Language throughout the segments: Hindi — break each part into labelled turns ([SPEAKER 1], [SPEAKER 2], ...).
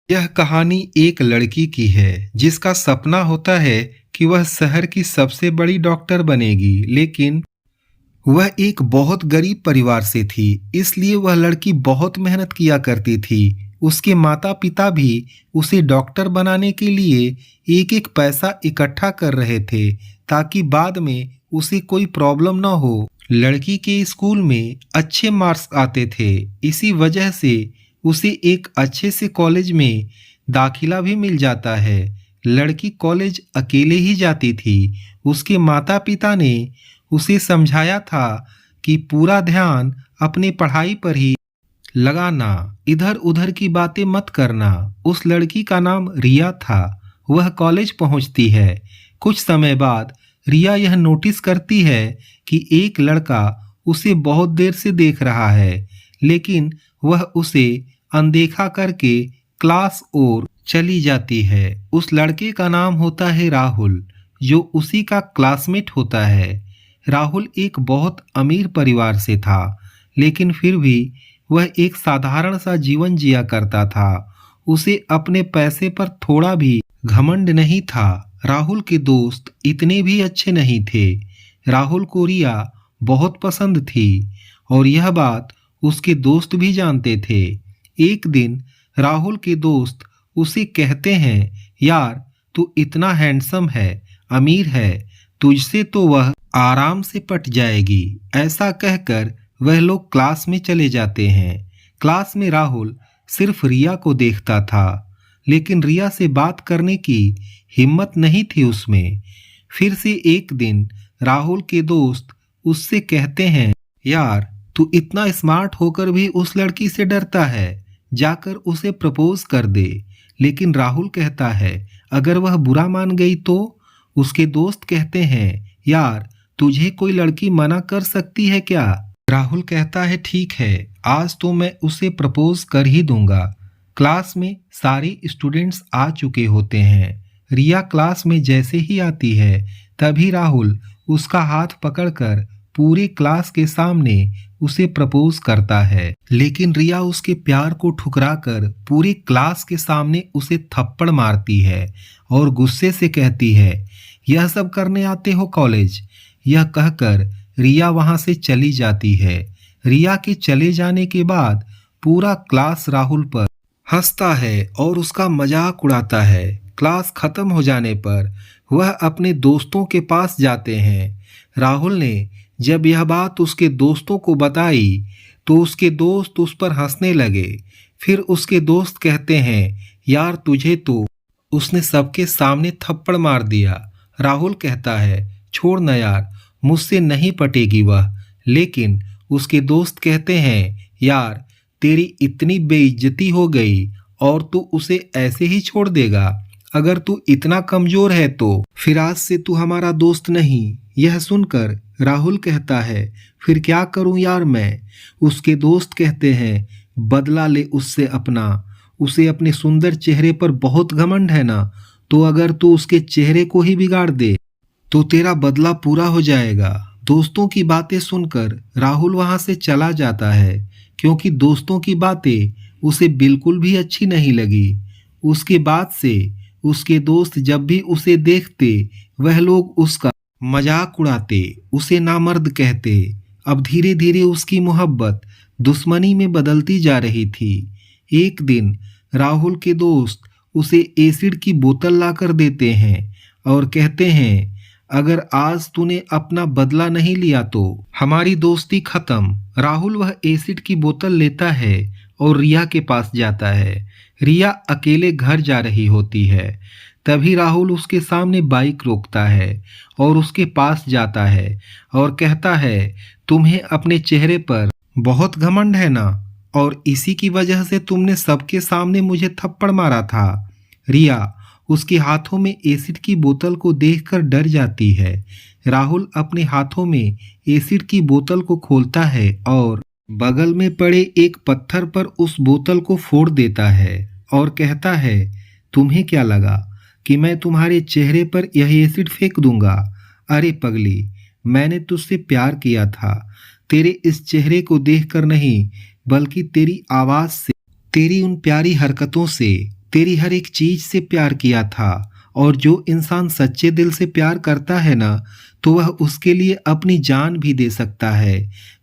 [SPEAKER 1] यह कहानी एक लड़की की है जिसका सपना होता है कि वह शहर की सबसे बड़ी डॉक्टर बनेगी, लेकिन वह एक बहुत गरीब परिवार से थी। इसलिए वह लड़की बहुत मेहनत किया करती थी। उसके माता पिता भी उसे डॉक्टर बनाने के लिए एक एक पैसा इकट्ठा कर रहे थे, ताकि बाद में उसे कोई प्रॉब्लम न हो। लड़की के स्कूल में अच्छे मार्क्स आते थे, इसी वजह से उसे एक अच्छे से कॉलेज में दाखिला भी मिल जाता है। लड़की कॉलेज अकेले ही जाती थी। उसके माता पिता ने उसे समझाया था कि पूरा ध्यान अपनी पढ़ाई पर ही लगाना, इधर उधर की बातें मत करना। उस लड़की का नाम रिया था। वह कॉलेज पहुंचती है। कुछ समय बाद रिया यह नोटिस करती है कि एक लड़का उसे बहुत देर से देख रहा है, लेकिन वह उसे अनदेखा करके क्लास और चली जाती है। उस लड़के का नाम होता है राहुल, जो उसी का क्लासमेट होता है। राहुल एक बहुत अमीर परिवार से था, लेकिन फिर भी वह एक साधारण सा जीवन जिया करता था। उसे अपने पैसे पर थोड़ा भी घमंड नहीं था। राहुल के दोस्त इतने भी अच्छे नहीं थे। राहुल को रिया बहुत पसंद थी और यह बात उसके दोस्त भी जानते थे। एक दिन राहुल के दोस्त उसे कहते हैं, यार तू इतना हैंडसम है, अमीर है, तुझसे तो वह आराम से पट जाएगी। ऐसा कहकर वह लोग क्लास में चले जाते हैं। क्लास में राहुल सिर्फ रिया को देखता था, लेकिन रिया से बात करने की हिम्मत नहीं थी उसमें। फिर से एक दिन राहुल के दोस्त उससे कहते हैं, यार तू इतना स्मार्ट होकर भी उस लड़की से डरता है, जाकर उसे प्रपोज कर दे। लेकिन राहुल कहता है, अगर वह बुरा मान गई तो? उसके दोस्त कहते हैं, यार तुझे कोई लड़की मना कर सकती है क्या? राहुल कहता है, ठीक है, आज तो मैं उसे प्रपोज कर ही दूंगा। क्लास में सारे स्टूडेंट्स आ चुके होते हैं। रिया क्लास में जैसे ही आती है, तभी राहुल उसका हाथ पकड़कर पूरे क्लास के सामने उसे प्रपोज करता है। लेकिन रिया उसके प्यार को ठुकराकर पूरी क्लास के सामने उसे थप्पड़ मारती है और गुस्से से कहती है, यह सब करने आते हो कॉलेज? यह कहकर रिया वहां से चली जाती है। रिया के चले जाने के बाद पूरा क्लास राहुल पर हंसता है और उसका मजाक उड़ाता है। क्लास खत्म हो जाने पर वह अपने दोस्तों के पास जाते हैं। राहुल ने जब यह बात उसके दोस्तों को बताई तो उसके दोस्त उस पर हंसने लगे। फिर उसके दोस्त कहते हैं, यार तुझे तो उसने सबके सामने थप्पड़ मार दिया। राहुल कहता है, छोड़ न यार, मुझसे नहीं पटेगी वह। लेकिन उसके दोस्त कहते हैं, यार तेरी इतनी बेइज्जती हो गई और तू उसे ऐसे ही छोड़ देगा? अगर तू इतना कमजोर है तो फिर आज से तू हमारा दोस्त नहीं। यह सुनकर राहुल कहता है, फिर क्या करूं यार मैं? उसके दोस्त कहते हैं, बदला ले उससे अपना। उसे अपने सुंदर चेहरे पर बहुत घमंड है ना, तो अगर तू उसके चेहरे को ही बिगाड़ दे तो तेरा बदला पूरा हो जाएगा। दोस्तों की बातें सुनकर राहुल वहां से चला जाता है, क्योंकि दोस्तों की बातें उसे बिल्कुल भी अच्छी नहीं लगी। उसके बाद से उसके दोस्त जब भी उसे देखते, वह लोग उसका मजाक उड़ाते, उसे नामर्द कहते। अब धीरे धीरे उसकी मोहब्बत दुश्मनी में बदलती जा रही थी। एक दिन राहुल के दोस्त उसे एसिड की बोतल लाकर देते हैं और कहते हैं, अगर आज तूने अपना बदला नहीं लिया तो हमारी दोस्ती खत्म। राहुल वह एसिड की बोतल लेता है और रिया के पास जाता है। रिया अकेले घर जा रही होती है। तभी राहुल उसके सामने बाइक रोकता है और उसके पास जाता है और कहता है, तुम्हें अपने चेहरे पर बहुत घमंड है ना, और इसी की वजह से तुमने सबके सामने मुझे थप्पड़ मारा था। रिया उसके हाथों में एसिड की बोतल को देखकर डर जाती है। राहुल अपने हाथों में एसिड की बोतल को खोलता है और बगल में पड़े एक पत्थर पर उस बोतल को फोड़ देता है और कहता है, तुम्हें क्या लगा कि मैं तुम्हारे चेहरे पर यह एसिड फेंक दूंगा? अरे पगली, मैंने तुझसे प्यार किया था, तेरे इस चेहरे को देखकर नहीं, बल्कि तेरी आवाज से, तेरी उन प्यारी हरकतों से। तेरी हर एक चीज से प्यार किया था। और जो इंसान सच्चे दिल से प्यार करता है ना, तो वह उसके लिए अपनी जान भी दे सकता है।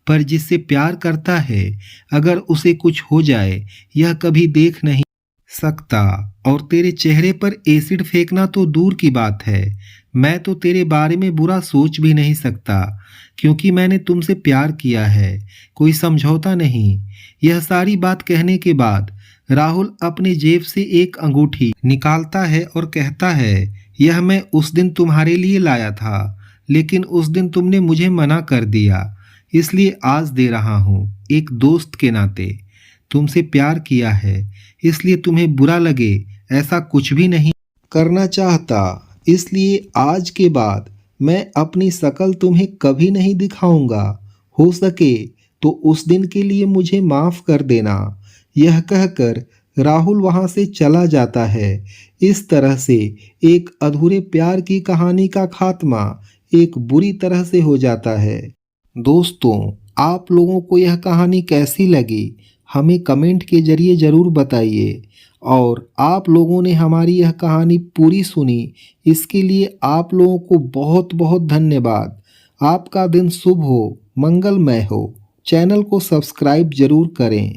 [SPEAKER 1] पर जिससे प्यार करता है, अगर उसे कुछ हो जाए, यह कभी देख नहीं सकता। और तेरे चेहरे पर एसिड फेंकना तो दूर की बात है, मैं तो तेरे बारे में बुरा सोच भी नहीं सकता, क्योंकि मैंने तुमसे प्यार किया है, कोई समझौता नहीं। यह सारी बात कहने के बाद राहुल अपने जेब से एक अंगूठी निकालता है और कहता है, यह मैं उस दिन तुम्हारे लिए लाया था, लेकिन उस दिन तुमने मुझे मना कर दिया, इसलिए आज दे रहा हूँ एक दोस्त के नाते। तुमसे प्यार किया है, इसलिए तुम्हें बुरा लगे ऐसा कुछ भी नहीं करना चाहता। इसलिए आज के बाद मैं अपनी शकल तुम्हें कभी नहीं दिखाऊंगा। हो सके तो उस दिन के लिए मुझे माफ कर देना। यह कहकर राहुल वहां से चला जाता है। इस तरह से एक अधूरे प्यार की कहानी का खात्मा एक बुरी तरह से हो जाता है। दोस्तों, आप लोगों को यह कहानी कैसी लगी, हमें कमेंट के जरिए ज़रूर बताइए। और आप लोगों ने हमारी यह कहानी पूरी सुनी, इसके लिए आप लोगों को बहुत बहुत धन्यवाद। आपका दिन शुभ हो, मंगलमय हो। चैनल को सब्सक्राइब जरूर करें।